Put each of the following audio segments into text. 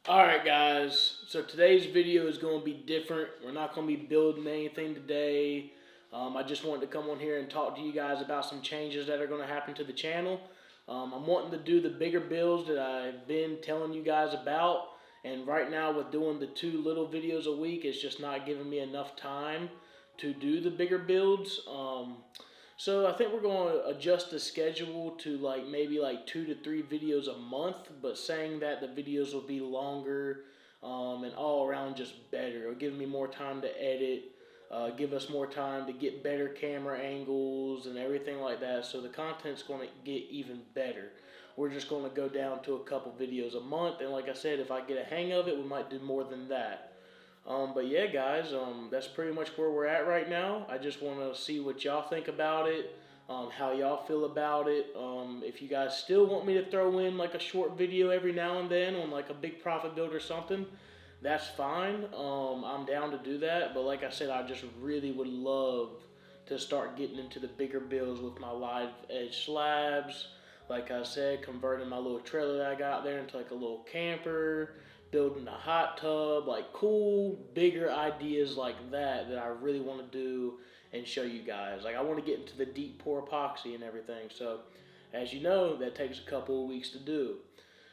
Alright guys, so today's video is going to be different. We're not going to be building anything today. I just wanted to come on here and talk to you guys about some changes that are going to happen to the channel. I'm wanting to do the bigger builds that I've been telling you guys about. And right now with doing the 2 little videos a week, it's just not giving me enough time to do the bigger builds. So I think we're going to adjust the schedule to maybe 2 to 3 videos a month, but saying that the videos will be longer and all around just better. It'll give me more time to edit, give us more time to get better camera angles and everything like that. So the content's going to get even better. We're just going to go down to a couple videos a month, and like I said, if I get a hang of it, we might do more than that. But yeah, guys, that's pretty much where we're at right now. I just want to see what y'all think about it, how y'all feel about it. If you guys still want me to throw in like a short video every now and then on like a big profit build or something, that's fine. I'm down to do that. But like I said, I just really would love to start getting into the bigger builds with my live edge slabs. Like I said, converting my little trailer that I got there into like a little camper, building a hot tub, like cool, bigger ideas like that I really want to do and show you guys. Like I want to get into the deep pour epoxy and everything. So as you know, that takes a couple of weeks to do.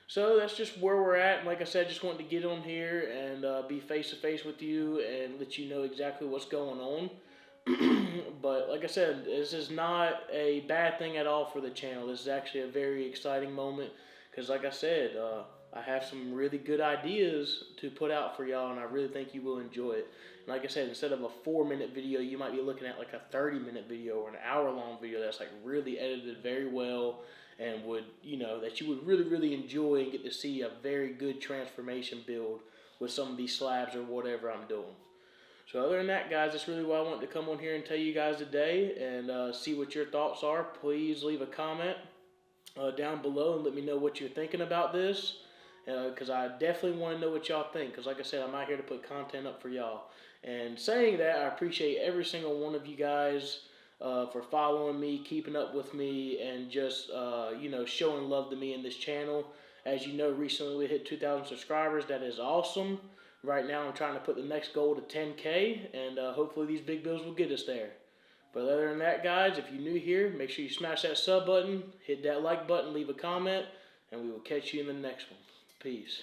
So that's just where we're at. And like I said, I just wanted to get on here and be face to face with you and let you know exactly what's going on. But like I said, this is not a bad thing at all for the channel. This is actually a very exciting moment because like I said, I have some really good ideas to put out for y'all, and I really think you will enjoy it. And like I said, instead of a 4-minute video, you might be looking at like a 30-minute video or an hour-long video that's like really edited very well and would, that you would really enjoy and get to see a very good transformation build with some of these slabs or whatever I'm doing. So other than that, guys, that's really what I wanted to come on here and tell you guys today and see what your thoughts are. Please leave a comment down below and let me know what you're thinking about this. Because I definitely want to know what y'all think. Because like I said, I'm out here to put content up for y'all. And saying that, I appreciate every single one of you guys for following me, keeping up with me, and just, showing love to me in this channel. As you know, recently we hit 2,000 subscribers. That is awesome. Right now I'm trying to put the next goal to 10K, and hopefully these big bills will get us there. But other than that, guys, if you're new here, make sure you smash that sub button, hit that like button, leave a comment, and we will catch you in the next one. Peace.